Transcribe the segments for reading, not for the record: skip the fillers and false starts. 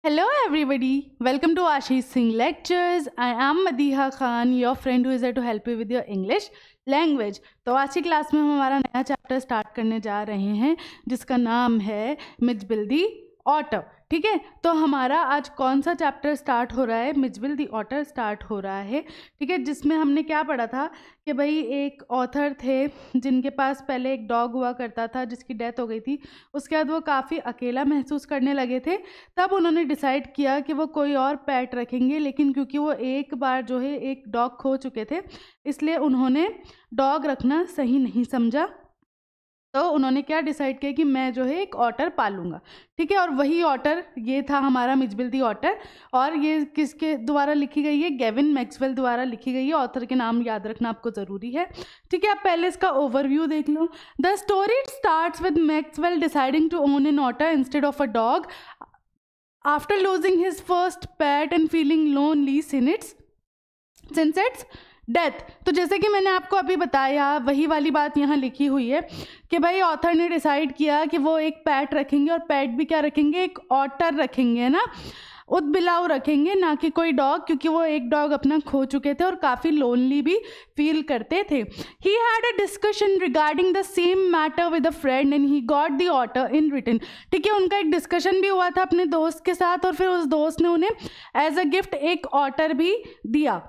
Hello everybody, welcome to Ashish Singh Lectures. I am Madiha Khan, your friend who is here to help you with your English language. तो आज की class में हम हमारा नया chapter start करने जा रहे हैं जिसका नाम है मिजबिल दी ऑटर. ठीक है, तो हमारा आज कौन सा चैप्टर स्टार्ट हो रहा है? मिजबिल दी ऑटर स्टार्ट हो रहा है. ठीक है, जिसमें हमने क्या पढ़ा था कि भाई एक ऑथर थे जिनके पास पहले एक डॉग हुआ करता था जिसकी डेथ हो गई थी. उसके बाद वो काफ़ी अकेला महसूस करने लगे थे. तब उन्होंने डिसाइड किया कि वो कोई और पेट रखेंगे, लेकिन क्योंकि वो एक बार जो है एक डॉग खो चुके थे इसलिए उन्होंने डॉग रखना सही नहीं समझा. तो उन्होंने क्या डिसाइड किया कि मैं जो है एक ऑटर पालूंगा. ठीक है, और वही ऑटर ये था हमारा मिजबिल दी ऑटर. और ये किसके द्वारा लिखी गई है? गेविन मैक्सवेल द्वारा लिखी गई है. ऑथर के नाम याद रखना आपको ज़रूरी है. ठीक है, आप पहले इसका ओवरव्यू देख लो. The story starts with Maxwell deciding to own an otter instead of a dog after losing his first pet and feeling lonely since its death. तो जैसे कि मैंने आपको अभी बताया वही वाली बात यहाँ लिखी हुई है कि भाई ऑथर ने डिसाइड किया कि वो एक पैट रखेंगे, और पैट भी क्या रखेंगे? एक ऑटर रखेंगे, है ना, उदबिलाव रखेंगे, ना कि कोई डॉग, क्योंकि वो एक डॉग अपना खो चुके थे और काफ़ी लोनली भी फील करते थे. He had a discussion regarding the same matter with a friend and he got the otter in return. ठीक है, उनका एक डिस्कशन भी हुआ था अपने दोस्त के साथ और फिर उस दोस्त ने उन्हें एज अ गिफ्ट एक ऑटर भी दिया.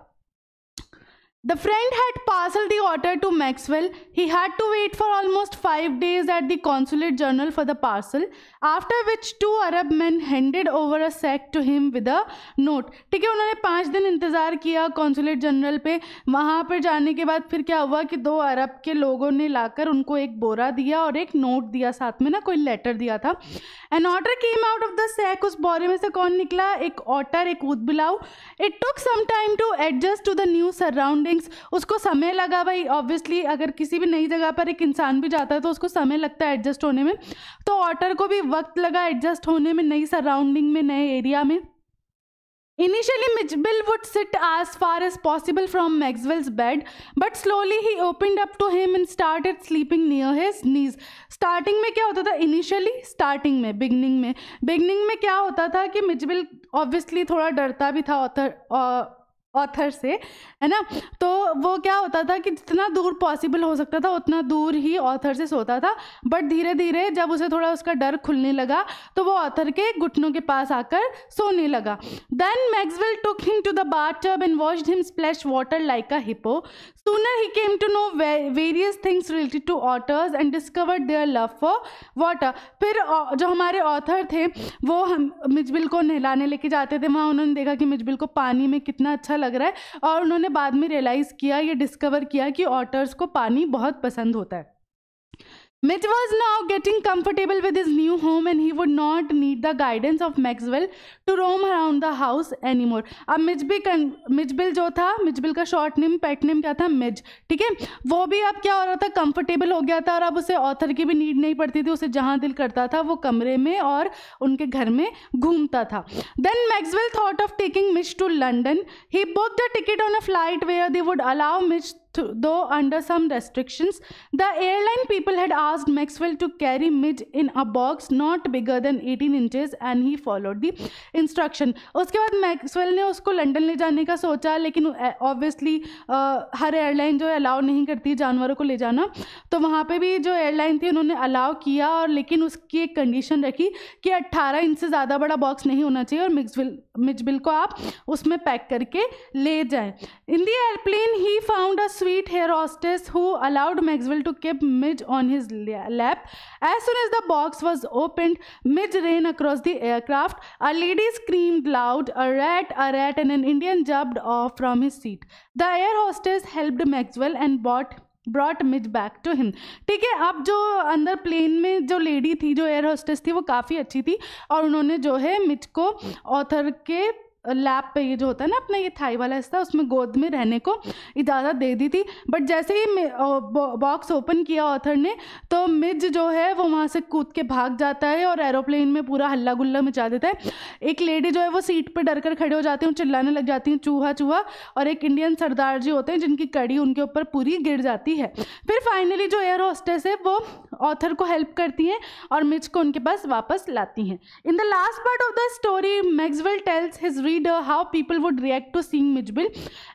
The friend had parceled the order to Maxwell. He had to wait for almost 5 days at the consulate general for the parcel, after which 2 Arab men handed over a sack to him with a note. ठीक है, उन्होंने 5 दिन इंतज़ार किया consulate general पे. वहाँ पर जाने के बाद फिर क्या हुआ कि 2 अरब के लोगों ने लाकर उनको एक बोरा दिया और एक नोट दिया साथ में, ना कोई लेटर दिया था. An order came out of the sack. उस बोरे में से कौन निकला? एक ऑटर, एक ऊदबिलाव. It took some time to adjust to the new surroundings. उसको समय लगा. भाई ऑब्वियसली अगर किसी भी नई जगह पर एक इंसान भी जाता है तो उसको समय लगता है एडजस्ट होने में. तो ऑटर को भी वक्त लगा एडजस्ट होने में, नई सराउंडिंग में, नए एरिया में. Initially, Mitchell would sit as far as possible from Maxwell's bed, but slowly he opened up to him and started sleeping near his knees. Starting में क्या होता था? इनिशियली स्टार्टिंग में, बिगनिंग में क्या होता था कि मिचबिल ऑब्वियसली थोड़ा डरता भी था ऑथर से, है ना. तो वो क्या होता था कि जितना दूर पॉसिबल हो सकता था उतना दूर ही ऑथर से सोता था. बट धीरे धीरे जब उसे थोड़ा उसका डर खुलने लगा तो वो ऑथर के घुटनों के पास आकर सोने लगा. Then Maxwell took him to the bathtub and washed him splash water like a hippo. Sooner he came to know various things related to otters and discovered their love for water. फिर जो हमारे author थे वो हम Mijbil को नहलाने लेके जाते थे. वहाँ उन्होंने देखा कि मिजबिल को पानी में कितना अच्छा लग रहा है और उन्होंने बाद में रियलाइज़ किया, ये डिस्कवर किया कि ऑटर्स को पानी बहुत पसंद होता है. Mitch was now getting comfortable with his new home and he would not need the guidance of Maxwell to roam around the house anymore. अब मिजबिल जो था, मिजबिल का शॉर्ट नेम, पेट नेम क्या था? मिज. ठीक है, वो भी अब क्या हो रहा था? कंफर्टेबल हो गया था और अब उसे ऑथर की भी नीड नहीं पड़ती थी. उसे जहाँ दिल करता था वो कमरे में और उनके घर में घूमता था. Then Maxwell thought of taking Mitch to London. He booked a ticket on a flight where they would allow Mitch though under some restrictions. The airline people had asked Maxwell to carry Midge in a box not bigger than 18 inches and he followed the instruction. उसके बाद Maxwell ने उसको London ले जाने का सोचा, लेकिन obviously हर airline जो है अलाउ नहीं करती जानवरों को ले जाना. तो वहाँ पे भी जो एयरलाइन थी उन्होंने अलाउ किया, और लेकिन उसकी एक कंडीशन रखी कि 18 इंच से ज़्यादा बड़ा बॉक्स नहीं होना चाहिए और मिजबिल को आप उसमें पैक करके ले जाएं. In the airplane he found a sweet hair hostess who allowed Maxwell to keep Midge on his lap. As soon as the box was opened, Midge ran across the aircraft. A lady screamed loud, a rat, and an Indian jumped off from his seat. The air hostess helped Maxwell and brought Midge back to him. ठीक है, अब जो अंदर plane में जो lady थी, जो air hostess थी, वो काफ़ी अच्छी थी और उन्होंने जो है मिज को ऑथर के लैप पे, ये जो होता है ना अपना ये थाई वाला हिस्सा, उसमें गोद में रहने को इजाज़त दे दी थी. बट जैसे ही बॉक्स ओपन किया ऑथर ने तो मिज जो है वो वहाँ से कूद के भाग जाता है और एरोप्लेन में पूरा हल्ला गुल्ला मचा देता है. एक लेडी जो है वो सीट पर डर कर खड़े हो जाती हैं, चिल्लाने लग जाती हैं चूहा चूहा, और एक इंडियन सरदार जी होते हैं जिनकी कड़ी उनके ऊपर पूरी गिर जाती है। फिर फाइनली जो एयर होस्टेस है वो ऑथर को हेल्प करती हैं और मिच को उनके पास वापस लाती हैं। In the last part of the story Maxwell tells his reader how people would react to seeing Mijbil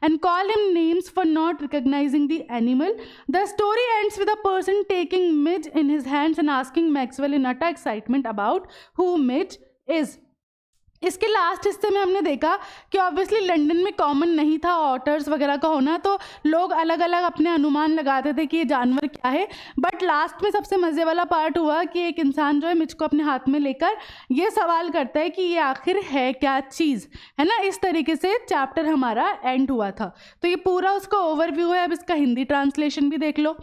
and call him names for not recognizing the animal. The story ends with a person taking Midge in his hands and asking Maxwell in utter excitement about who Midge is. इसके last हिस्से में हमने देखा कि obviously London में common नहीं था otters वगैरह का होना, तो लोग अलग अलग अपने अनुमान लगाते थे कि ये जानवर क्या है। बट लास्ट में सबसे मज़े वाला पार्ट हुआ कि एक इंसान जो है मिच को अपने हाथ में लेकर ये सवाल करता है कि ये आखिर है क्या चीज़, है ना। इस तरीके से चैप्टर हमारा एंड हुआ था। तो ये पूरा उसका ओवरव्यू है। अब इसका हिंदी ट्रांसलेशन भी देख लो।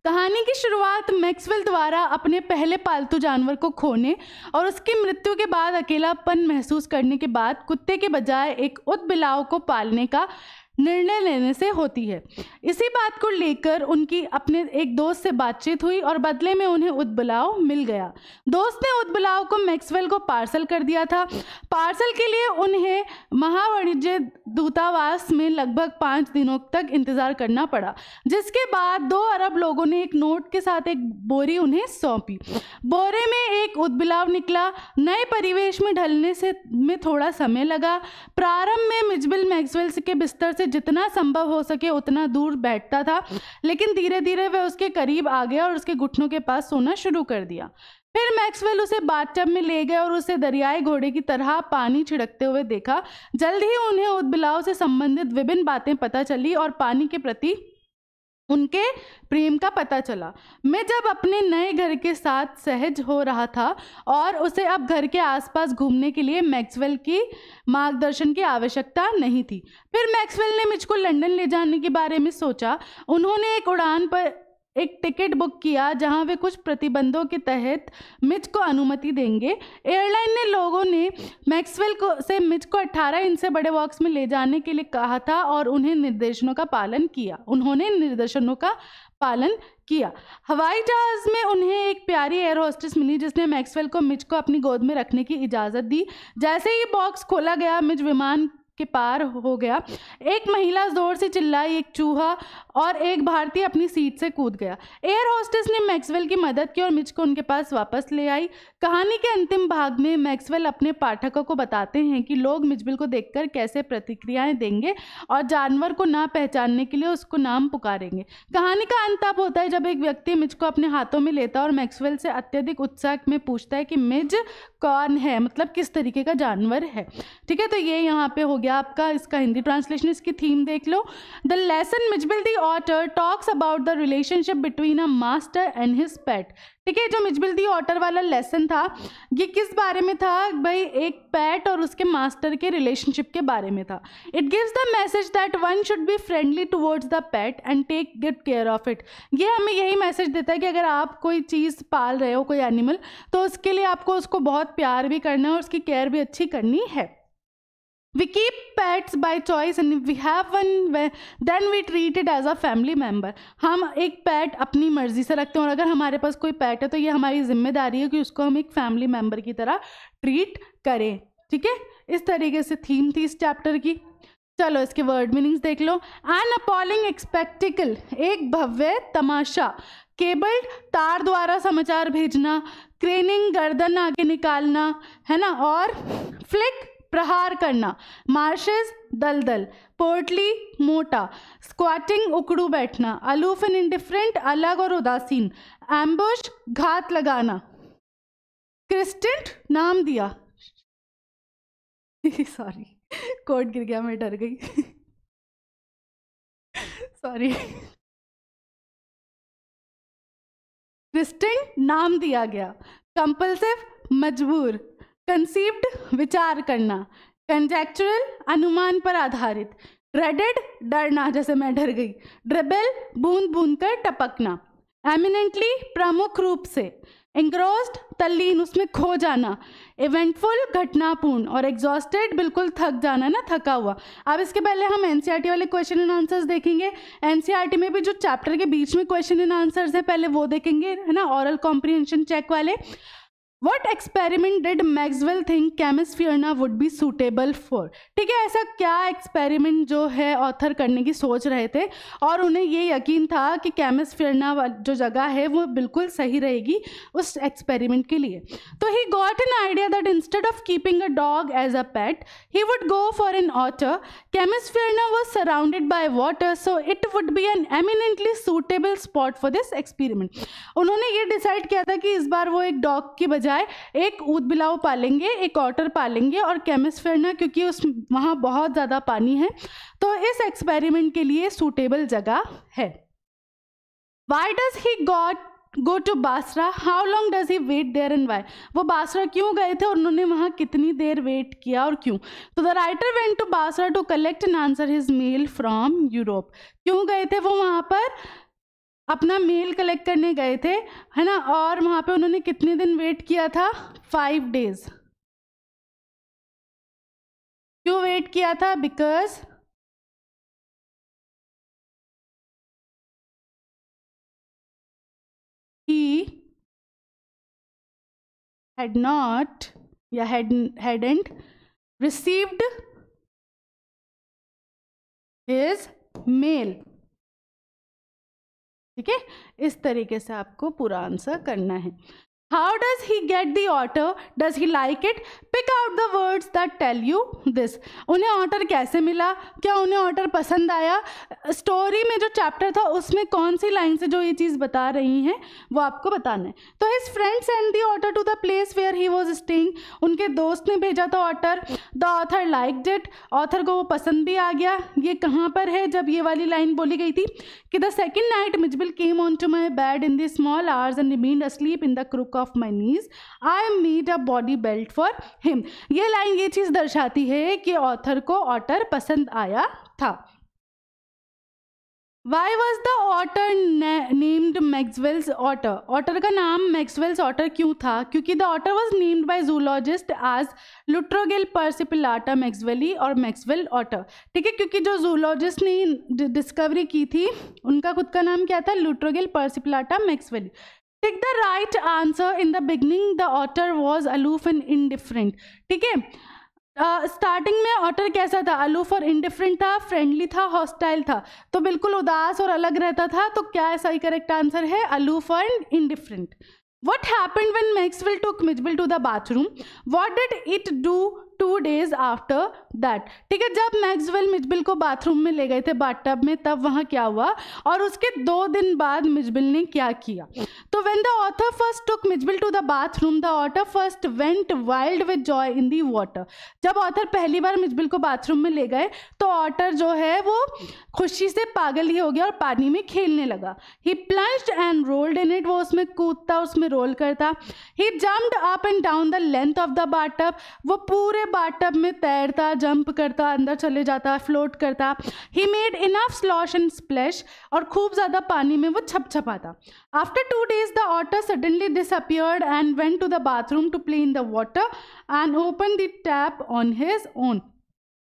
कहानी की शुरुआत मैक्सवेल द्वारा अपने पहले पालतू जानवर को खोने और उसकी मृत्यु के बाद अकेलापन महसूस करने के बाद कुत्ते के बजाय एक ऊदबिलाव को पालने का निर्णय लेने से होती है। इसी बात को लेकर उनकी अपने एक दोस्त से बातचीत हुई और बदले में उन्हें ऊदबिलाव मिल गया। दोस्त ने ऊदबिलाव को मैक्सवेल को पार्सल कर दिया था। पार्सल के लिए उन्हें महावाणिज्य दूतावास में लगभग 5 दिनों तक इंतज़ार करना पड़ा, जिसके बाद 2 अरब लोगों ने एक नोट के साथ एक बोरी उन्हें सौंपी। बोरे में एक ऊदबिलाव निकला। नए परिवेश में ढलने में थोड़ा समय लगा। प्रारंभ में मिचबिल मैक्सवेल के बिस्तर से जितना संभव हो सके उतना दूर बैठता था, लेकिन धीरे धीरे वह उसके करीब आ गया और उसके घुटनों के पास सोना शुरू कर दिया। फिर मैक्सवेल उसे बाथटब में ले गए और उसे दरियाई घोड़े की तरह पानी छिड़कते हुए देखा। जल्द ही उन्हें ऊदबिलाव से संबंधित विभिन्न बातें पता चली और पानी के प्रति उनके प्रेम का पता चला। मैं जब अपने नए घर के साथ सहज हो रहा था और उसे अब घर के आसपास घूमने के लिए मैक्सवेल की मार्गदर्शन की आवश्यकता नहीं थी। फिर मैक्सवेल ने मुझको लंदन ले जाने के बारे में सोचा। उन्होंने एक उड़ान पर एक टिकट बुक किया जहां वे कुछ प्रतिबंधों के तहत मिच को अनुमति देंगे। एयरलाइन ने लोगों ने मैक्सवेल को से मिच को 18 इंच से बड़े बॉक्स में ले जाने के लिए कहा था और उन्होंने निर्देशनों का पालन किया। हवाई जहाज में उन्हें एक प्यारी एयर होस्टेस मिली जिसने मैक्सवेल को मिच को अपनी गोद में रखने की इजाज़त दी। जैसे ही बॉक्स खोला गया मिच विमान के पार हो गया। एक महिला जोर से चिल्लाई, एक चूहा और एक भारतीय अपनी सीट से कूद गया। एयर होस्टेस ने मैक्सवेल की मदद की और मिच को उनके पास वापस ले आई। कहानी के अंतिम भाग में मैक्सवेल अपने पाठकों को बताते हैं कि लोग मिचबिल को देखकर कैसे प्रतिक्रियाएं देंगे और जानवर को ना पहचानने के लिए उसको नाम पुकारेंगे। कहानी का अंत तब होता है जब एक व्यक्ति मिच को अपने हाथों में लेता है और मैक्सवेल से अत्यधिक उत्साह में पूछता है कि मिच कौन है, मतलब किस तरीके का जानवर है। ठीक है, तो ये यहाँ पे हो गया आपका इसका हिंदी ट्रांसलेशन। इसकी थीम देख लो। The lesson Mijbil the otter talks about the relationship between a master and his pet. ठीक है, जो मिचबिल दी ऑटर वाला लेसन था ये किस बारे में था भाई, एक पेट और उसके मास्टर के रिलेशनशिप के बारे में था। It gives the message that one should be friendly towards the pet and take good care of it. ये हमें यही मैसेज देता है कि अगर आप कोई चीज़ पाल रहे हो, कोई एनिमल, तो उसके लिए आपको उसको बहुत प्यार भी करना है और उसकी केयर भी अच्छी करनी है। We keep pets by choice and if we have one then we treat it as a family member। हम एक पेट अपनी मर्जी से रखते हैं और अगर हमारे पास कोई पेट है तो ये हमारी जिम्मेदारी है कि उसको हम एक फैमिली मेम्बर की तरह ट्रीट करें। ठीक है, इस तरीके से थीम थी इस चैप्टर की। चलो इसके वर्ड मीनिंग्स देख लो। एन अपॉलिंग स्पेक्टिकल, एक भव्य तमाशा। केबल्ड, तार द्वारा समाचार भेजना। क्रेनिंग, गर्दन आगे निकालना, है ना। और फ्लिक, प्रहार करना। मार्शेस, दलदल। पोर्टली, मोटा। स्क्वाटिंग, उकड़ू बैठना। अलूफ एंड इंडिफरेंट, अलग और उदासीन। एम्बुश, घात लगाना। क्रिस्टेंट, नाम दिया। सॉरी, कोड गिर गया, मैं डर गई। सॉरी। क्रिस्टेंट, नाम दिया गया। कंपल्सिव, मजबूर। कंसीव्ड, विचार करना। कंजेक्चुरल, अनुमान पर आधारित। ड्रेडेड, डरना, जैसे मैं डर गई। ड्रिबल, बूंद बूंद कर टपकना। एमिनेंटली, प्रमुख रूप से। एंग्रोस्ड, तल्लीन, उसमें खो जाना। इवेंटफुल, घटनापूर्ण। और एग्जॉस्टेड, बिल्कुल थक जाना, ना, थका हुआ। अब इसके पहले हम एनसीईआरटी वाले क्वेश्चन एंड आंसर्स देखेंगे। एनसीईआरटी में भी जो चैप्टर के बीच में क्वेश्चन एंड आंसर्स है पहले वो देखेंगे, है ना, ऑरल कॉम्प्रिहेंशन चेक वाले। What experiment did Maxwell think chemist Fiona would be suitable for? ठीक है, ऐसा क्या एक्सपेरिमेंट जो है ऑथर करने की सोच रहे थे और उन्हें ये यकीन था कि केमिस्ट फियरना जो जगह है वो बिल्कुल सही रहेगी उस एक्सपेरिमेंट के लिए. तो he got an idea that instead of keeping a dog as a pet he would go for an otter. Camusfearna was surrounded by water, so it would be an eminently suitable spot for this experiment. उन्होंने ये decide किया था कि इस बार वो एक dog की बजाय एक ऊद बिलाव पालेंगे, एक ऑटर पालेंगे और केमिस्ट फियरना क्योंकि उस वहाँ बहुत ज़्यादा पानी है तो इस एक्सपेरिमेंट के लिए सूटेबल जगह है. Why does he go to Basra? How long does he wait there and why? वो बासरा क्यों गए थे और उन्होंने वहाँ कितनी देर वेट किया और क्यों? तो the writer went to Basra to collect and answer his mail from Europe. क्यों गए थे वो वहाँ पर? अपना मेल कलेक्ट करने गए थे, है ना. और वहाँ पे उन्होंने कितने दिन वेट किया था? 5 days. क्यों वेट किया था? बिकॉज he had not या hadn't received his mail. ठीक है, इस तरीके से आपको पूरा आंसर करना है. How does he get the otter? Does he like it? Pick out the words that tell you this. उन्हें ऑटर कैसे मिला? क्या उन्हें ऑटर पसंद आया? स्टोरी में जो चैप्टर था उसमें कौन सी लाइन से जो ये चीज़ बता रही हैं वो आपको बताना है. तो his friend sent the otter to the place where he was staying. उनके दोस्त ने भेजा था otter. The author liked it. Author को वो पसंद भी आ गया. ये कहाँ पर है जब ये वाली लाइन बोली गई थी कि the second night Mitchell came onto my bed in the small hours and remained asleep in the crook of my knees. I made a body belt for him. ये लाइन ये चीज दर्शाती है कि ऑथर को ऑटर पसंद आया था. Why was the otter named Maxwell's otter? Otter का नाम मैक्सवेल्स ऑटर क्यों था? क्योंकि the otter was named by zoologist as Lutrogale persipulata maxwelli और मैक्सवेल ऑटर. ठीक है, क्योंकि जो जूलॉजिस्ट ने डिस्कवरी की थी उनका खुद का नाम क्या था? लुट्रोगेल पर्सिपुलाटा मैक्सवेली. Take the right answer. In the beginning the otter was aloof and indifferent. ठीक है, स्टार्टिंग में ऑटर कैसा था? अलूफ और इंडिफरेंट था, फ्रेंडली था, हॉस्टाइल था, तो बिल्कुल उदास और अलग रहता था. तो क्या सही करेक्ट आंसर है? अलूफ और indifferent. What happened when Maxwell took Mitchell to the bathroom? What did it do 2 days after that? ठीक है, जब मैक्सवेल मिचबिल को बाथरूम में ले गए थे बाथटब में तब वहाँ क्या हुआ और उसके 2 दिन बाद मिचबिल ने क्या किया? तो when the author first took Mitchell to the bathroom, the otter first went wild with joy in the water. जब ऑथर पहली बार मिचबिल को बाथरूम में ले गए तो ऑटर जो है वो खुशी से पागल ही हो गया और पानी में खेलने लगा. He plunged and rolled in it. वो उसमें कूदता, उसमें रोल करता. He jumped up and down the length of the bathtub. वो पूरे बाथटब में तैरता, जंप करता, अंदर चले जाता, फ्लोट करता. He made enough slosh and splash. और खूब ज़्यादा पानी में वो छपछपाता. After 2 days the otter suddenly disappeared and went to the bathroom to play in the water and opened the tap on his own.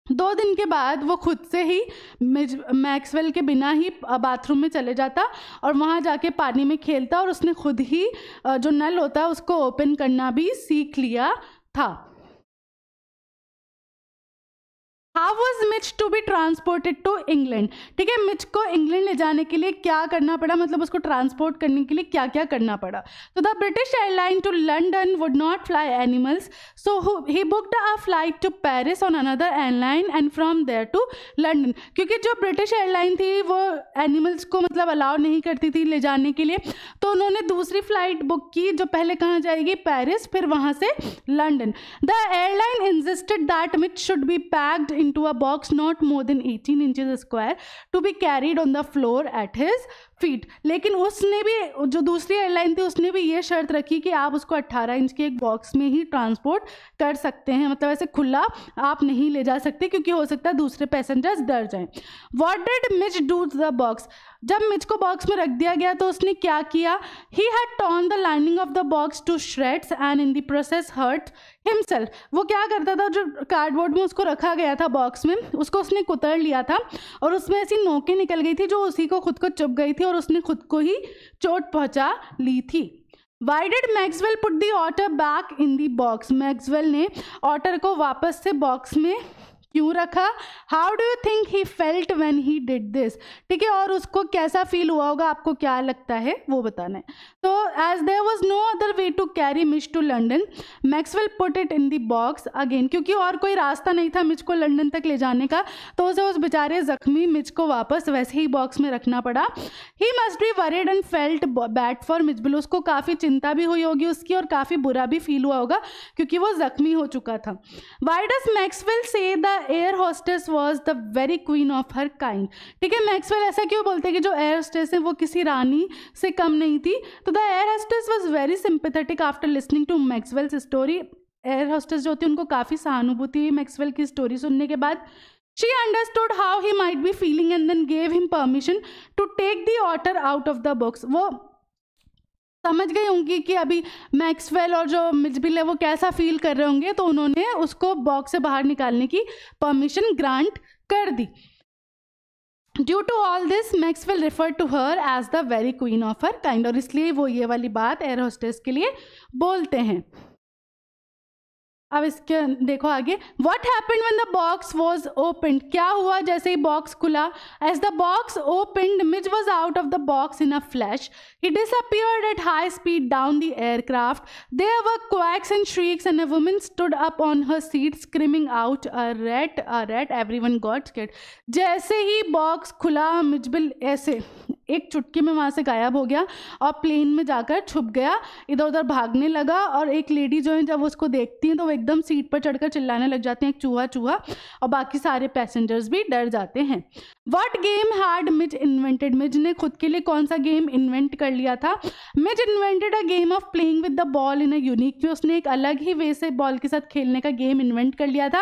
2 दिन के बाद वो खुद से ही मैक्सवेल के बिना ही बाथरूम में चले जाता और वहाँ जाके पानी में खेलता और उसने खुद ही जो नल होता है उसको ओपन करना भी सीख लिया था. How was Mitch to be transported to England? ठीक है, मिच को इंग्लैंड ले जाने के लिए क्या करना पड़ा, मतलब उसको ट्रांसपोर्ट करने के लिए क्या क्या करना पड़ा? तो the British airline to London would not fly animals, so he booked a flight to Paris on another airline and from there to London. क्योंकि जो ब्रिटिश एयरलाइन थी वो एनिमल्स को मतलब अलाउ नहीं करती थी ले जाने के लिए, तो उन्होंने दूसरी फ्लाइट बुक की जो पहले कहाँ जाएगी? पेरिस, फिर वहाँ से London. The airline insisted that Mitch should be packed into a box not more than 18 inches square to be carried on the floor at his feet. लेकिन उसने भी, जो दूसरी एयरलाइन थी उसने भी ये शर्त रखी कि आप उसको 18 इंच के एक बॉक्स में ही ट्रांसपोर्ट कर सकते हैं, मतलब ऐसे खुला आप नहीं ले जा सकते क्योंकि हो सकता है दूसरे पैसेंजर्स डर जाएं. What did Mitch do to the box? जब मिच को बॉक्स में रख दिया गया तो उसने क्या किया? He had torn the lining of the box to shreds and in the process hurt himself. वो क्या करता था, जो कार्डबोर्ड में उसको रखा गया था बॉक्स में उसको उसने कुतर लिया था और उसमें ऐसी नोकें निकल गई थी जो उसी को खुद को चुभ गई थी और उसने खुद को ही चोट पहुंचा ली थी. Why did Maxwell put the otter back in the box, Maxwell ने ऑटर को वापस से बॉक्स में क्यों रखा? How do you think he felt when he did this, ठीक है, और उसको कैसा फील हुआ होगा, आपको क्या लगता है वो बताना है। तो as there was no other way to carry Mij to London, Maxwell put it in the box again, क्योंकि और कोई रास्ता नहीं था मिच को लंदन तक ले जाने का, तो उसे उस बेचारे जख्मी मिच को वापस वैसे ही बॉक्स में रखना पड़ा। He must be worried and felt bad for Mijbil, उसको काफ़ी चिंता भी हुई होगी उसकी और काफ़ी बुरा भी फील हुआ होगा क्योंकि वो जख्मी हो चुका था। वाई डज मैक्सवेल से the air hostess was the very queen of her kind, ठीक है, मैक्सवेल ऐसा क्यों बोलते हैं कि जो एयर होस्टेस है वो किसी रानी से कम नहीं थी? तो the air hostess was very sympathetic after listening to Maxwell's story, air hostess जो होती है उनको काफ़ी सहानुभूति हुई मैक्सवेल की स्टोरी सुनने के बाद। She understood how he might be feeling and then gave him permission to take the otter out of the box, वो समझ गई होंगी कि अभी मैक्सवेल और जो मिचबिल है वो कैसा फील कर रहे होंगे, तो उन्होंने उसको बॉक्स से बाहर निकालने की परमिशन ग्रांट कर दी। Due to all this Maxwell refer to her as the very queen of her kind, और इसलिए वो ये वाली बात एयर होस्टेस के लिए बोलते हैं। अब इसके देखो आगे, what happened when the box was opened, क्या हुआ जैसे ही बॉक्स खुला? As the box opened Mij was out of the box in a flash, he disappeared at high speed down the aircraft, there were quacks and shrieks and a woman stood up on her seat screaming out a rat, everyone got scared. जैसे ही box खुला Mijbil ऐसे एक चुटकी में वहाँ से गायब हो गया और प्लेन में जाकर छुप गया, इधर उधर भागने लगा, और एक लेडी जो है जब उसको देखती हैं तो वो एकदम सीट पर चढ़कर चिल्लाने लग जाते हैं, चूहा चूहा, और बाकी सारे पैसेंजर्स भी डर जाते हैं। What game had Mitch invented, Mitch ने खुद के लिए कौन सा गेम इन्वेंट कर लिया था? Mitch invented a game of playing with the ball in a unique way, उसने एक अलग ही वे से बॉल के साथ खेलने का गेम इन्वेंट कर लिया था।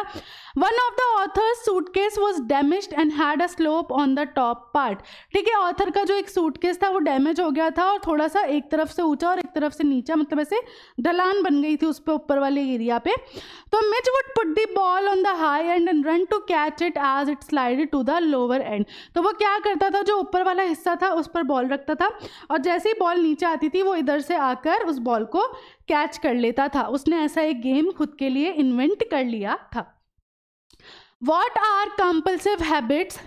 One of the author's suitcase was damaged and had a slope on the top part, ठीक है, ऑथर का जो एक सूटकेस था वो डैमेज हो गया था और थोड़ा सा एक तरफ से ऊंचा और एक तरफ से नीचा, मतलब ऐसे ढलान बन गई थी उस पर ऊपर वाले एरिया पे। तो Mij would put the ball on the high end and run to catch it as it slided to the lower end, तो वो क्या करता था, जो ऊपर वाला हिस्सा था उस पर बॉल रखता था और जैसे ही बॉल नीचे आती थी वो इधर से आकर उस बॉल को कैच कर लेता था। उसने ऐसा एक गेम खुद के लिए इन्वेंट कर लिया था। What are compulsive habits?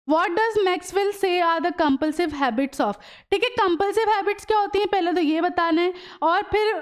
What does Maxwell say are the compulsive habits of? ठीक है, compulsive habits क्या होती हैं पहले तो ये बताना है, और फिर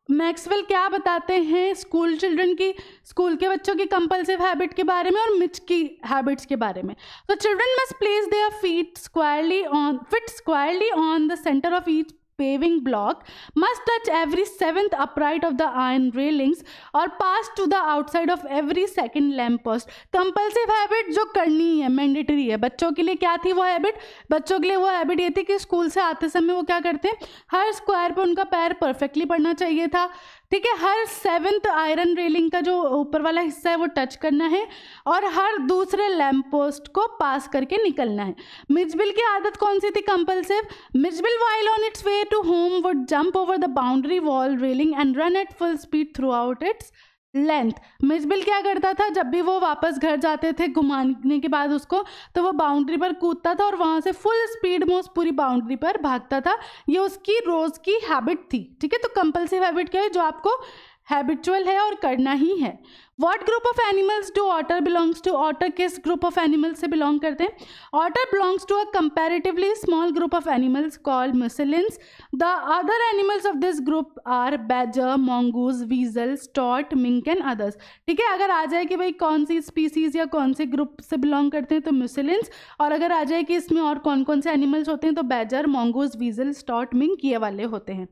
मैक्सवेल क्या बताते हैं स्कूल चिल्ड्रन की, स्कूल के बच्चों की कंपल्सिव हैबिट के बारे में और मिच की हैबिट्स के बारे में। तो children must place their feet squarely on the centre of each paving block, must touch every seventh upright of the iron railings or pass to the outside of every second lamp post। Compulsive habit जो करनी है, mandatory है। बच्चों के लिए क्या थी वो हैबिट? बच्चों के लिए वो हैबिट ये थी कि स्कूल से आते समय वो क्या करते हैं, हर स्क्वायर पे उनका पैर परफेक्टली पड़ना चाहिए था, ठीक है, हर 7th आयरन रेलिंग का जो ऊपर वाला हिस्सा है वो टच करना है और हर दूसरे लैम्प पोस्ट को पास करके निकलना है। मिचबिल की आदत कौन सी थी compulsive? Mijbil while on its way to home would jump over the boundary wall railing and run at full speed throughout its length. Mijbil क्या करता था, जब भी वो वापस घर जाते थे घुमाने के बाद उसको, तो वो बाउंड्री पर कूदता था और वहाँ से फुल स्पीड में उस पूरी बाउंड्री पर भागता था। ये उसकी रोज़ की हैबिट थी, ठीक है। तो कंपल्सिव हैबिट क्या है, जो आपको हैबिचुअल है और करना ही है। What group of animals do otter belongs to? Otter किस ग्रुप ऑफ एनिमल्स से बिलोंग करते हैं? Otter belongs to a comparatively small group of animals called mustelines. The other animals of this group are badger, mongoose, weasel, stoat, mink and others. ठीक है, अगर आ जाए कि भाई कौन सी स्पीसीज या कौन से ग्रुप से बिलोंग करते हैं तो मुसलिन्स, और अगर आ जाए कि इसमें और कौन कौन से एनिमल्स होते हैं तो badger, mongoose, weasel, stoat, mink, ये वाले होते हैं।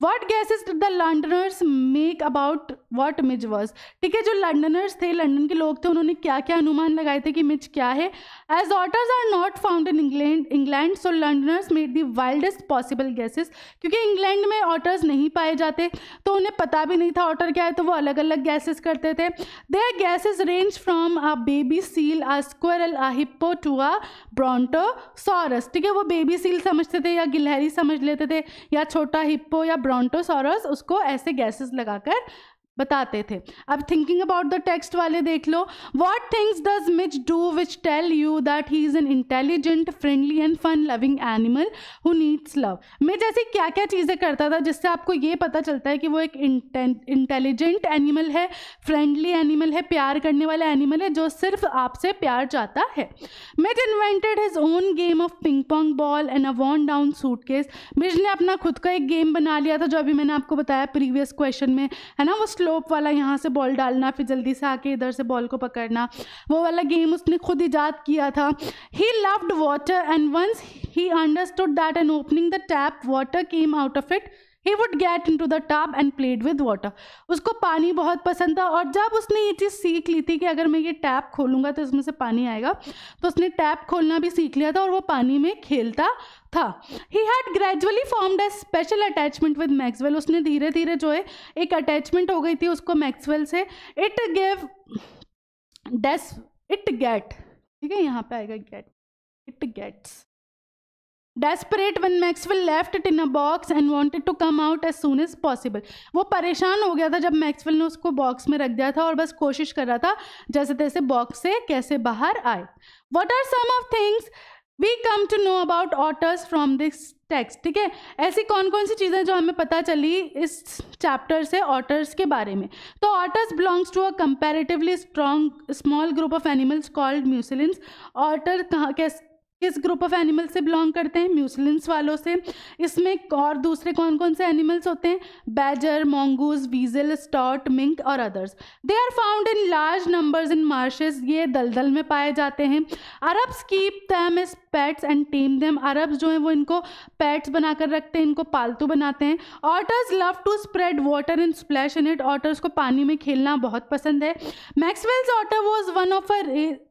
What guesses did the Londoners make about what Midge was? ठीक है, जो लंडनर्स थे, लंदन के लोग थे, उन्होंने क्या क्या अनुमान लगाए थे कि मिच क्या है? As otters are not found in England, so Londoners made the wildest possible guesses। क्योंकि इंग्लैंड में ऑटर्स नहीं पाए जाते तो उन्हें पता भी नहीं था ऑटर क्या है, तो वो अलग अलग गैसेस करते थे। Their guesses range from a baby seal, a squirrel, a hippo to a brontosaurus। ठीक है, वो बेबी सील समझते थे या गिलहरी समझ लेते थे या छोटा हिप्पो या ब्रोंटोसॉरस, उसको ऐसे गैसेस लगाकर बताते थे। अब थिंकिंग अबाउट द टेक्स्ट वाले देख लो। What What things does Mitch do which tell you that he is an intelligent, friendly and fun-loving animal who needs love? Mitch ऐसी क्या क्या चीज़ें करता था जिससे आपको ये पता चलता है कि वो एक इंटेलिजेंट एनिमल है, फ्रेंडली एनिमल है, प्यार करने वाला एनिमल है जो सिर्फ आपसे प्यार चाहता है. Mitch invented his own game of ping pong ball and a worn down suitcase. Mitch ने अपना खुद का एक गेम बना लिया था जो अभी मैंने आपको बताया प्रीवियस क्वेश्चन में, है ना, वो स्लोप वाला, यहाँ से बॉल डालना फिर जल्दी से आके इधर से बॉल को पकड़ना, वो वाला गेम उसने खुद इजाद किया था. He loved water and once he understood that an opening the tap water came out of it, he would get into the tub and played with water. उसको पानी बहुत पसंद था और जब उसने ये चीज़ सीख ली थी कि अगर मैं ये टैप खोलूँगा तो इसमें से पानी आएगा, तो उसने टैप खोलना भी सीख लिया था और वो पानी में खेलता था. He had gradually formed a special attachment with Maxwell. उसने धीरे धीरे जो है एक अटैचमेंट हो गई थी उसको मैक्सवेल से. ठीक है, यहाँ पे आएगा it gets desperate when Maxwell left it in a box and wanted to come out as soon as possible. वो परेशान हो गया था जब मैक्सवेल ने उसको बॉक्स में रख दिया था और बस कोशिश कर रहा था जैसे तैसे बॉक्स से कैसे बाहर आए. What are some of things we come to know about otters from this text? ठीक है, ऐसी कौन कौन सी चीज़ें जो हमें पता चली इस चैप्टर से ऑटर्स के बारे में. तो otters belongs to a comparatively strong small group of animals called mustelines. Otter किस ग्रुप ऑफ एनिमल से बिलोंग करते हैं? म्यूसिलिन्स वालों से. इसमें और दूसरे कौन कौन से एनिमल्स होते हैं? Badger, mongoose, weasel, stoat, mink और others. They are found in large numbers in marshes. ये दलदल में पाए जाते हैं. Arabs keep them as pets and tame them. Arabs जो हैं वो इनको पेट्स बनाकर रखते हैं, इनको पालतू बनाते हैं. Otters love to spread water and splash in it. Otters को पानी में खेलना बहुत पसंद है. Maxwell's otter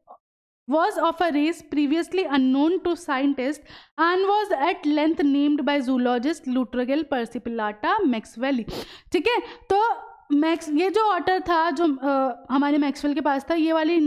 was of a race previously unknown to scientists and was at length named by zoologist Luttrell persipillata maxwelli. ठीक है, तो ये जो ऑटर था जो हमारे मैक्सवेल के पास था, ये वाली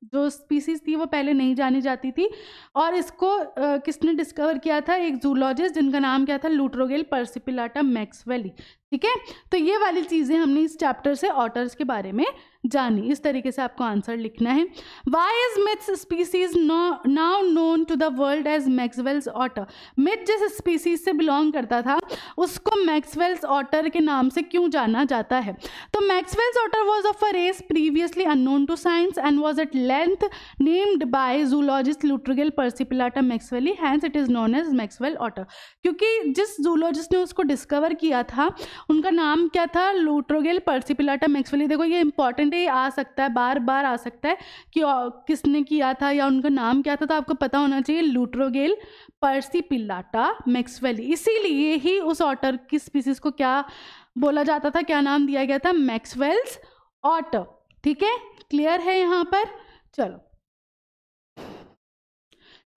जो स्पीसीज थी वो पहले नहीं जानी जाती थी और इसको किसने डिस्कवर किया था? एक जूलॉजिस्ट जिनका नाम क्या था? लुट्रोगेल पर्सिपिलाटा मैक्सवेली. ठीक है, तो ये वाली चीज़ें हमने इस चैप्टर से ऑटर्स के बारे में जानी. इस तरीके से आपको आंसर लिखना है. Why is Mij's species now known to the world as Maxwell's otter. Mij जिस स्पीसीज से बिलोंग करता था उसको मैक्सवेल्स ऑटर के नाम से क्यों जाना जाता है? तो Maxwell's otter was of a race previously unknown to science and was at length named by zoologist Lutrogale perspicillata maxwelli, hence it is known as Maxwell otter. क्योंकि जिस जूलॉजिस्ट ने उसको डिस्कवर किया था उनका नाम क्या था? लुट्रोगेल पर्सिपिलाटा मैक्सवेली. देखो ये इंपॉर्टेंट है, आ सकता है, बार बार आ सकता है कि किसने किया था या उनका नाम क्या था, तो आपको पता होना चाहिए लुट्रोगेल पर्सिपिलाटा मैक्सवेली. इसीलिए ही उस ऑटर की स्पीसीज को क्या बोला जाता था, क्या नाम दिया गया था? Maxwell's otter. ठीक है, क्लियर है यहाँ पर? चलो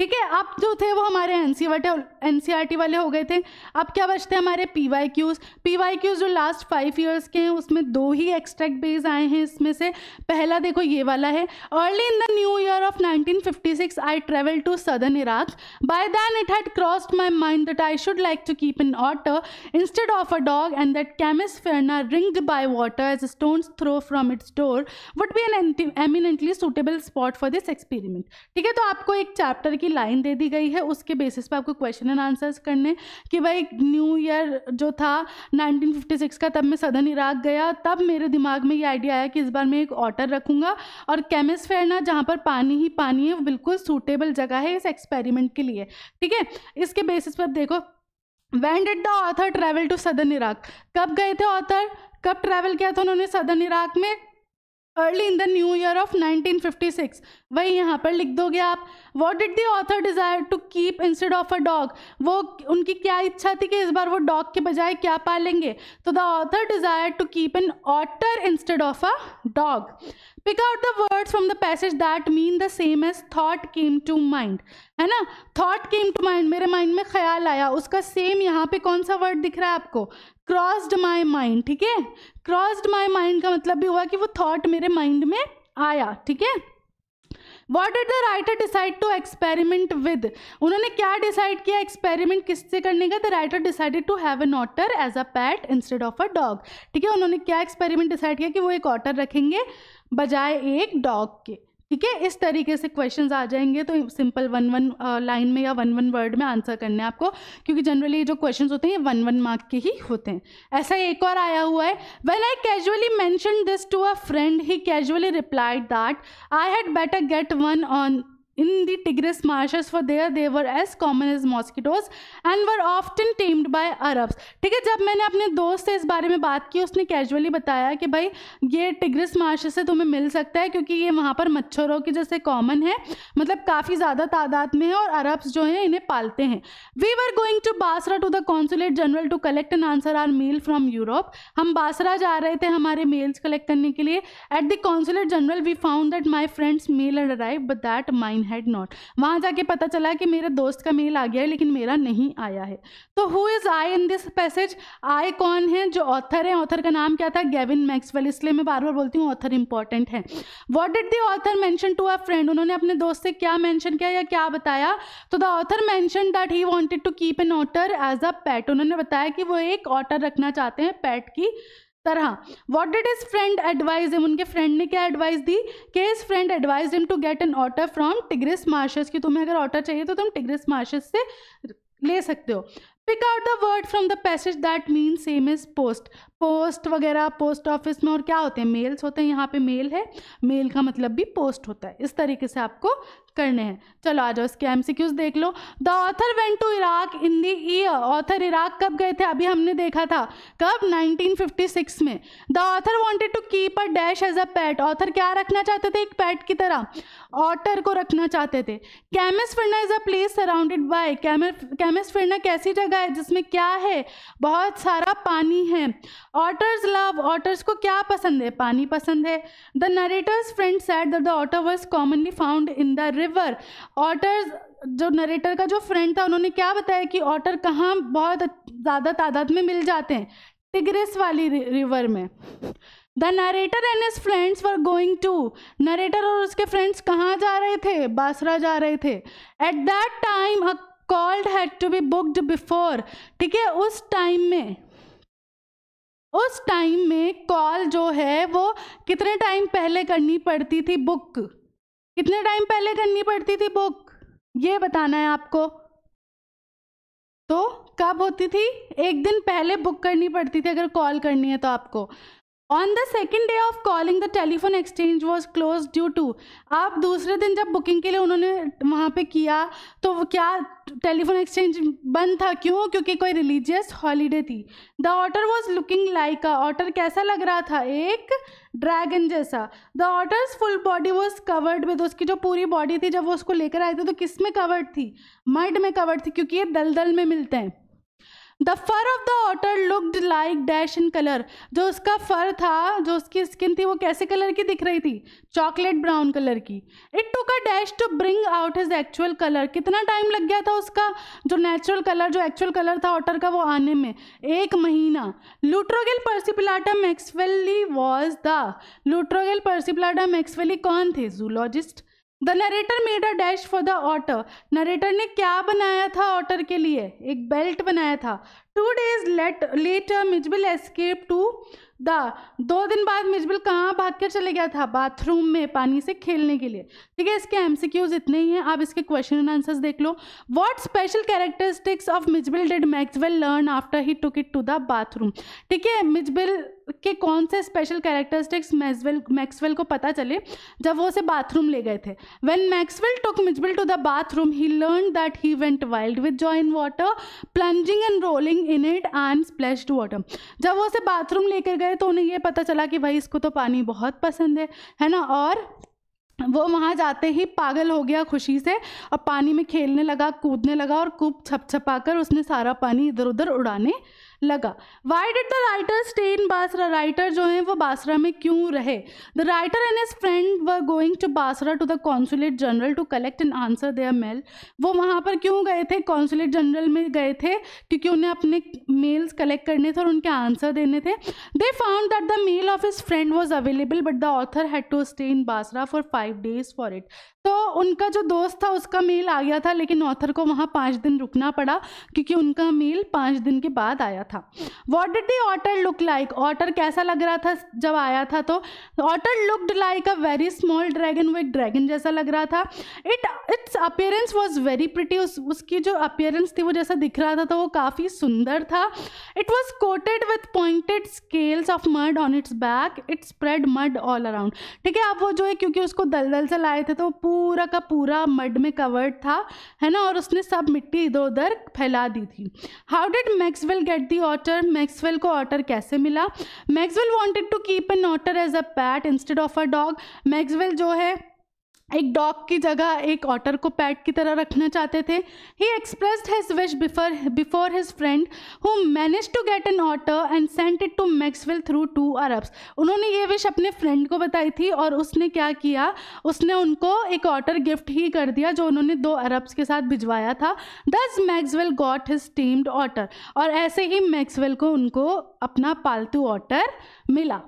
ठीक है, अब जो थे वो हमारे एनसीईआरटी वाले हो गए थे. अब क्या बचते हैं हमारे पीवाईक्यूज जो लास्ट 5 ईयर्स के हैं उसमें 2 ही एक्सट्रैक्ट बेस आए हैं. इसमें से पहला देखो ये वाला है. Early in the new year of 1956 I travel to southern Iraq. By then it had crossed my mind that I should like to keep an otter instead of a dog and that Camusfearna ringed by water as stone's throw from its door would be an eminently suitable spot for this experiment. ठीक है, तो आपको एक chapter की line दे दी गई है, उसके basis पे आपको क्वेश्चन एंड आंसर्स करने कि भाई न्यू ईयर जो था 1956 का, तब मैं सदर्न इराक गया, तब मेरे दिमाग में ये आइडिया आया कि इस बार मैं एक ऑटर रखूंगा और कैमिसफेरना जहाँ पर पानी ही पानी है वो बिल्कुल सूटेबल जगह है इस एक्सपेरिमेंट के लिए. ठीक है, इसके बेसिस पे अब देखो when did the author travel to southern Iraq. कब गए थे ऑथर, कब ट्रैवल किया था उन्होंने सदर्न इराक में? Early in the new year of 1956. वही यहाँ पर लिख दोगे आप. What did the author desire to keep instead of a dog. वो उनकी क्या इच्छा थी कि इस बार वो डॉग के बजाय क्या पालेंगे? तो the author desire to keep an otter instead of a dog. Pick out the words from the passage that mean the same as thought came to mind. है ना, थॉट केम टू माइंड, मेरे mind में ख्याल आया, उसका same यहाँ पे कौन सा वर्ड दिख रहा है आपको? Crossed my mind. ठीक है, क्रॉस्ड माई माइंड का मतलब भी हुआ कि वो थॉट मेरे माइंड में आया. ठीक है, what did the writer decide to experiment with, उन्होंने क्या डिसाइड किया एक्सपेरिमेंट किससे करने का? The writer decided to have an otter as a pet instead of a dog. ठीक है, उन्होंने क्या एक्सपेरिमेंट डिसाइड किया कि वो एक ऑटर रखेंगे बजाय एक डॉग के। ठीक है, इस तरीके से क्वेश्चंस आ जाएंगे, तो सिंपल 1-1 लाइन में या 1-1 वर्ड में आंसर करने हैं आपको, क्योंकि जनरली जो क्वेश्चंस होते हैं ये 1-1 मार्क के ही होते हैं। ऐसा एक और आया हुआ है, when I casually mention this to a friend he casually replied that I had better get one on in the Tigris marshes for there they were as common as mosquitoes and were often tamed by Arabs। ठीक है, जब मैंने अपने दोस्त से इस बारे में बात की उसने कैजुअली बताया कि भाई ये टिग्रिस मार्शेस से तुम्हें मिल सकता है क्योंकि ये वहाँ पर मच्छरों की जैसे कॉमन है, मतलब काफ़ी ज़्यादा तादाद में है और अरब्स जो हैं इन्हें पालते हैं। We were going to Basra to the consulate general to collect and answer our mail from Europe. हम बासरा जा रहे थे हमारे मेल्स कलेक्ट करने के लिए। At the consulate general we found that my friend's mail had arrived but that mine had not. वहाँ जाके पता चला कि मेरे दोस्त का मेल आ गया है लेकिन मेरा नहीं आया है। तो who is I in this passage? I कौन है? जो ऑथर है, ऑथर का नाम क्या था? गेविन मैक्सवेल, इसलिए मैं बार बार बोलती हूँ ऑथर इंपॉर्टेंट है। What did the author mention to a friend, उन्होंने अपने दोस्त से क्या मेंशन किया या क्या बताया? तो the author mention that he wanted to keep an otter as a pet, उन्होंने बताया कि वो एक ऑटर रखना चाहते हैं पेट की तरह। What did his friend advise him, उनके फ्रेंड ने क्या एडवाइस दी कि his friend advise him to get an otter from Tigris marshes, कि तुम्हें अगर ऑटर चाहिए तो तुम टिग्रिस मार्शेस से ले सकते हो। Pick out the word from the passage that mean same is post. Post वगैरह पोस्ट ऑफिस में और क्या होते हैं? मेल्स होते हैं, यहाँ पे मेल है, मेल का मतलब भी पोस्ट होता है। इस तरीके से आपको करने हैं। चलो आ जाओ इसके एमसीक्यूज देख लो। The author went to Iraq in the year, author Iraq कब गए थे? अभी हमने देखा था कब? 1956 में। The author wanted to keep a dash as a pet, author क्या रखना चाहते थे? एक पेट की तरह ऑटर को रखना चाहते थे। Camusfearna is a place surrounded by, Camusfearna कैसी जगह है जिसमें क्या है? बहुत सारा पानी है। ऑटर्स लव, ऑटर्स को क्या पसंद है? पानी पसंद है। The narrator's friend said that the otter was commonly found in the river, otters, जो नरेटर का जो फ्रेंड था उन्होंने क्या बताया कि ऑटर कहाँ बहुत ज़्यादा तादाद में मिल जाते हैं? टिग्रिस वाली रिवर में। The narrator and his friends were going to, narrator और उसके फ्रेंड्स कहाँ जा रहे थे? बासरा जा रहे थे। At that time a called had to be booked before, ठीक है, उस टाइम में कॉल जो है वो कितने टाइम पहले करनी पड़ती थी? बुक कितने टाइम पहले करनी पड़ती थी बुक? ये बताना है आपको। तो कब होती थी? एक दिन पहले बुक करनी पड़ती थी अगर कॉल करनी है तो आपको। On the second day of calling the telephone exchange was close due to, आप दूसरे दिन जब बुकिंग के लिए उन्होंने वहाँ पे किया तो वो क्या टेलीफोन एक्सचेंज बंद था? क्यों? क्योंकि कोई रिलीजियस हॉलीडे थी। The otter was looking like a, otter कैसा लग रहा था? एक ड्रैगन जैसा। The otter's full body was covered with, उसकी जो पूरी बॉडी थी जब वो उसको लेकर आए थे तो किस में कवर्ड थी? मड में कवर्ड थी, क्योंकि ये दलदल में मिलते हैं। The fur of the otter looked like dash in colour, जो उसका फर था, जो उसकी स्किन थी वो कैसे कलर की दिख रही थी? चॉकलेट ब्राउन कलर की। It took a dash to bring out his actual colour, कितना टाइम लग गया था उसका जो नेचुरल कलर, जो एक्चुअल कलर था ऑटर का वो आने में? 1 महीना। लूट्रोगिल पर्सिपिलाटा मैक्सवेली वॉज द, लूट्रोगिल पर्सिपिलाटा मैक्सवेली कौन थे? Zoologist. The narrator made a dash for the otter, narrator ने क्या बनाया था ऑटर के लिए? एक बेल्ट बनाया था। 2 days later Mijbil escape to the, 2 दिन बाद मिजबिल कहाँ भाग कर चले गया था? बाथरूम में पानी से खेलने के लिए। ठीक है, इसके एमसीक्यूज इतने ही हैं, आप इसके क्वेश्चन एंड आंसर्स देख लो। What special characteristics of Mijbil did Maxwell learn after he took it to the bathroom? ठीक है, मिजबिल के कौन से स्पेशल कैरेक्टरिस्टिक्स मैक्सवेल को पता चले जब वो उसे बाथरूम ले गए थे? When Maxwell took Mijbil to the bathroom he learn that he went wild with joy in water plunging and rolling in it and splashed water. जब वो उसे बाथरूम लेकर गए तो उन्हें ये पता चला कि भाई इसको तो पानी बहुत पसंद है ना, और वो वहाँ जाते ही पागल हो गया खुशी से और पानी में खेलने लगा, कूदने लगा और खूब छपछपाकर उसने सारा पानी इधर उधर उड़ाने लगा। Why did the writer stay in Basra, writer जो हैं वो बासरा में क्यों रहे? The writer and his friend were going to Basra to the consulate general to collect and answer their mail. वो वहाँ पर क्यों गए थे? कॉन्सुलेट जनरल में गए थे क्योंकि उन्हें अपने मेल्स कलेक्ट करने थे और उनके आंसर देने थे। They found that the mail of his friend was available but the author had to stay in Basra for 5 days for इट। तो उनका जो दोस्त था उसका मेल आ गया था, लेकिन ऑथर को वहाँ 5 दिन रुकना पड़ा क्योंकि उनका मेल 5 दिन के बाद आया था। What did the otter look like, otter कैसा लग रहा था जब आया था? तो otter looked like a very small dragon, वो एक ड्रैगन जैसा लग रहा था। Its appearance was very pretty, उसकी जो अपीयरेंस थी वो जैसा दिख रहा था तो वो काफ़ी सुंदर था। It was coated with pointed scales of mud on it's back, it spread mud all around. ठीक है, अब वो जो है क्योंकि उसको दलदल से लाए थे तो पूरा का पूरा मड में कवर्ड था, है ना, और उसने सब मिट्टी इधर उधर फैला दी थी। How did Maxwell get the otter, Maxwell को ऑटर कैसे मिला? Maxwell wanted to keep an otter as a pet instead of a dog. Maxwell जो है एक डॉग की जगह एक ऑटर को पैट की तरह रखना चाहते थे। He expressed his wish before his friend who manage to get an otter and sent it to Maxwell through 2 Arabs. उन्होंने ये विश अपने फ्रेंड को बताई थी और उसने क्या किया, उसने उनको एक ऑटर गिफ्ट ही कर दिया जो उन्होंने 2 अरब्स के साथ भिजवाया था। Thus Maxwell got his tamed otter, और ऐसे ही मैक्सवेल को उनको अपना पालतू ऑटर मिला।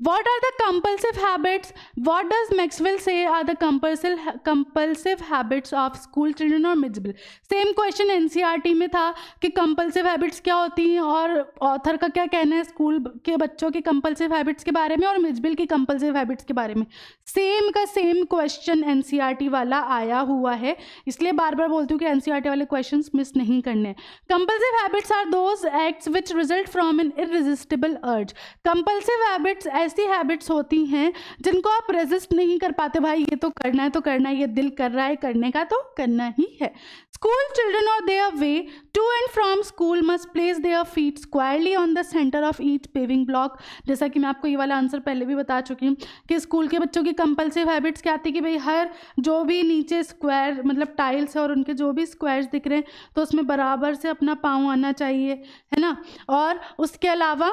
What are the compulsive habits? What does Maxwell say are the compulsive habits of school children or Mitchell? Same question NCERT में था कि compulsive habits क्या होती हैं और ऑथर का क्या कहना है स्कूल के बच्चों की compulsive habits के बारे में और मिचबिल की compulsive habits के बारे में। सेम का सेम क्वेश्चन NCERT वाला आया हुआ है, इसलिए बार बार बोलती हूँ कि NCERT वाले क्वेश्चंस मिस नहीं करने। Compulsive habits are those acts which result from an irresistible urge. Compulsive habits ऐसी हैबिट्स होती हैं जिनको आप रेजिस्ट नहीं कर पाते, भाई ये तो करना है तो करना है, ये दिल कर रहा है करने का तो करना ही है। स्कूल चिल्ड्रन और their way to and from school must place their feet squarely on the centre of each paving block. जैसा कि मैं आपको ये वाला आंसर पहले भी बता चुकी हूँ कि स्कूल के बच्चों की कंपल्सिव हैबिट्स क्या आती है कि भाई हर जो भी नीचे स्क्वायर मतलब टाइल्स है और उनके जो भी स्क्वायर्स दिख रहे हैं तो उसमें बराबर से अपना पाँव आना चाहिए, है ना। और उसके अलावा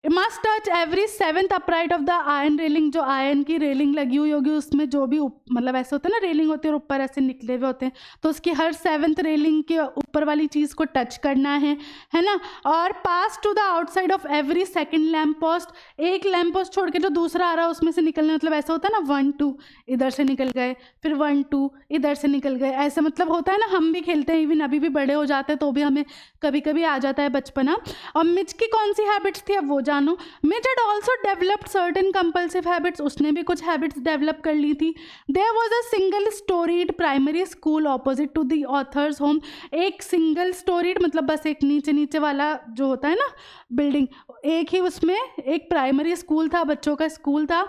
must touch every 7th upright of the iron railing, जो आयरन की रेलिंग लगी हुई होगी उसमें जो भी मतलब ऐसे होते हैं ना रेलिंग होती है और ऊपर ऐसे निकले हुए होते हैं तो उसकी हर 7th रेलिंग के ऊपर वाली चीज़ को टच करना है ना। और pass to the outside of every second lamp post, एक लैम्प पोस्ट छोड़ के जो दूसरा आ रहा है उसमें से निकलना, मतलब ऐसा होता है ना 1 2 इधर से निकल गए फिर 1 2 इधर से निकल गए, ऐसे मतलब होता है ना। हम भी खेलते हैं, इवन अभी भी बड़े हो जाते हैं तो भी हमें कभी कभी आ जाता है बचपना। और मिच की कौन सी हैबिट्स थी अब वो जानो। Mitch had also developed certain compulsive habits, उसने भी कुछ हैबिट्स डेवलप कर ली थी। There was a single storied primary school opposite to the author's home, एक सिंगल स्टोरीड मतलब बस एक नीचे नीचे वाला जो होता है ना बिल्डिंग, एक ही उसमें एक प्राइमरी स्कूल था, बच्चों का स्कूल था।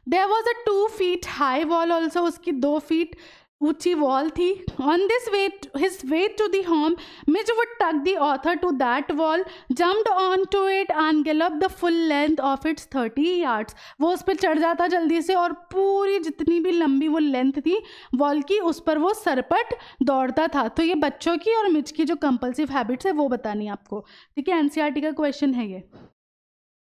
There was a 2 feet high wall also, उसकी 2 फीट ऊंची वॉल थी। On this way his way to the home Mij would tuck the author to that wall, jumped on to it and gallop the full length of its 30 yards। वो उस पर चढ़ जाता जल्दी से और पूरी जितनी भी लंबी वो लेंथ थी वॉल की उस पर वो सरपट दौड़ता था। तो ये बच्चों की और मिच की जो कंपल्सिव हैबिट्स है वो बतानी है आपको, ठीक है। NCERT का क्वेश्चन है ये।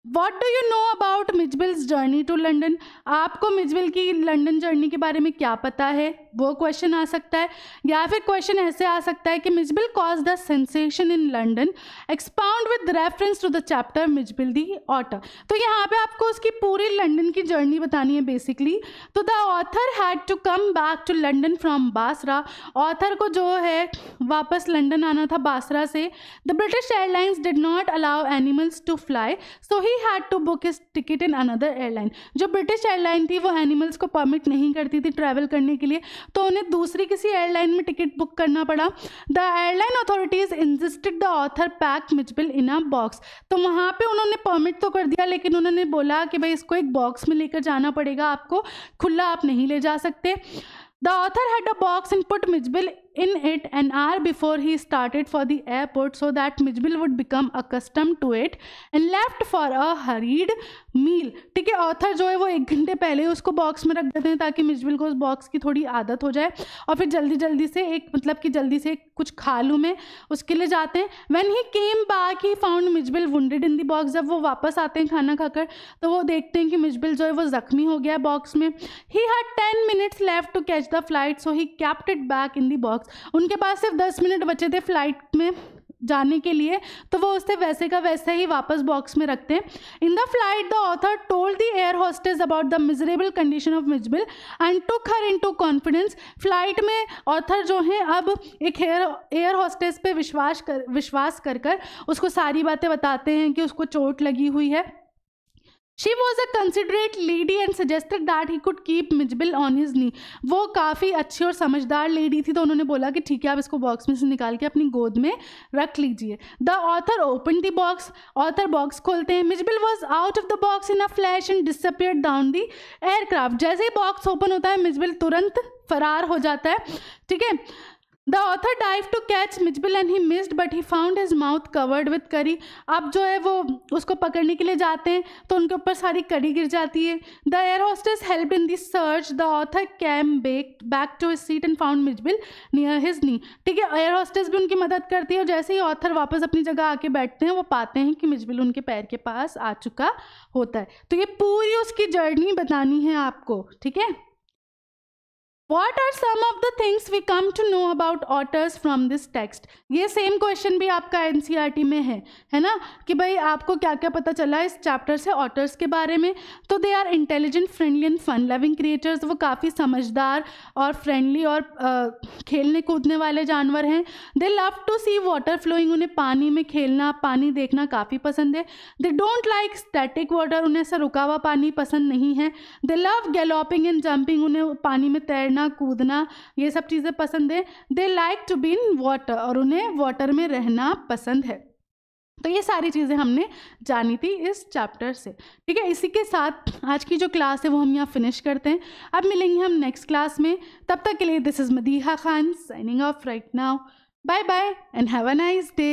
What do you know about Mijbil's journey to London, आपको मिचबिल की लंदन जर्नी के बारे में क्या पता है, वो क्वेश्चन आ सकता है। या फिर क्वेश्चन ऐसे आ सकता है कि Mijbil cause the sensation in London, expound with reference to the chapter Mijbil the otter. तो यहाँ पे आपको उसकी पूरी लंदन की जर्नी बतानी है बेसिकली। तो the author had to come back to London from Basra, author को जो है वापस लंदन आना था बासरा से। The British airlines did not allow animals to fly so he had to book his ticket in another airline. जो British airline थी वो एनिमल्स को परमिट नहीं करती थी ट्रैवल करने के लिए, तो उन्हें दूसरी किसी एयरलाइन में टिकट बुक करना पड़ा। The airline authorities insisted the author pack Mijbil in a box. तो वहाँ पे उन्होंने परमिट तो कर दिया लेकिन उन्होंने बोला कि भाई इसको एक बॉक्स में लेकर जाना पड़ेगा, आपको खुला आप नहीं ले जा सकते। The author had a box and put Mitchell in it an hour before he started for the airport so that Mitchell would become accustomed to it and left for a hurried meal। ठीक है, author जो है वो 1 घंटे पहले उसको box में रख देते हैं ताकि मिचबिल को उस बॉक्स की थोड़ी आदत हो जाए और फिर जल्दी जल्दी से एक मतलब कि जल्दी से कुछ खा लूँ मैं उसके लिए जाते हैं। When he came back he found Mitchell wounded in the box। जब वो वापस आते हैं खाना खाकर तो वो देखते हैं कि मिचबिल जो है वो जख्मी हो गया बॉक्स में। He had 10 minutes left to catch the flight so he kept it back in the box। उनके पास सिर्फ 10 मिनट बचे थे फ्लाइट में जाने के लिए, तो वो उसे वैसे का वैसे ही वापस बॉक्स में रखते हैं। In the flight the author told the air hostess about the miserable condition of Mijbil and took her into confidence. Flight में ऑथर जो है अब एक एयर होस्टेस पे विश्वास कर उसको सारी बातें बताते हैं कि उसको चोट लगी हुई है। She was a considerate lady and suggested that he could keep Mijbil on his knee। वो काफ़ी अच्छी और समझदार लेडी थी, तो उन्होंने बोला कि ठीक है आप इसको बॉक्स में से निकाल के अपनी गोद में रख लीजिए। The author open the box. Author box खोलते हैं। Mijbil was out of the box in a flash and disappeared down the aircraft. जैसे ही बॉक्स ओपन होता है मिजबिल तुरंत फरार हो जाता है। ठीक है। The author dived to catch Mijbil and he missed but he found his mouth covered with curry। अब जो है वो उसको पकड़ने के लिए जाते हैं तो उनके ऊपर सारी कड़ी गिर जाती है। The air hostess helped in the search। The author came back to his seat and found Mijbil near his knee। ठीक है, एयर होस्टेस भी उनकी मदद करती है और जैसे ही ऑथर वापस अपनी जगह आके बैठते हैं वो पाते हैं कि मिजबिल उनके पैर के पास आ चुका होता है। तो ये पूरी उसकी जर्नी बतानी है आपको। ठीक है। What are some of the things we come to know about otters from this text? ये सेम क्वेश्चन भी आपका NCERT में है ना, कि भाई आपको क्या क्या पता चला इस चैप्टर से ऑटर्स के बारे में। तो they are intelligent, friendly and fun loving creatures. वो काफ़ी समझदार और फ्रेंडली और खेलने कूदने वाले जानवर हैं। They love to see water flowing. उन्हें पानी में खेलना, पानी देखना काफ़ी पसंद है। They don't like static water. उन्हें ऐसा रुका हुआ पानी पसंद नहीं है। They love galloping and jumping. उन्हें पानी में तैरना, कूदना, ये सब चीज़ें पसंद है। They like to be in water. और उन्हें वाटर में रहना पसंद है। तो ये सारी चीज़ें हमने जानी थी इस चैप्टर से। ठीक है, इसी के साथ आज की जो क्लास है वो हम यहाँ फिनिश करते हैं। अब मिलेंगे हम नेक्स्ट क्लास में। तब तक के लिए this is Madiha Khan signing off right now. Bye bye and have a nice day.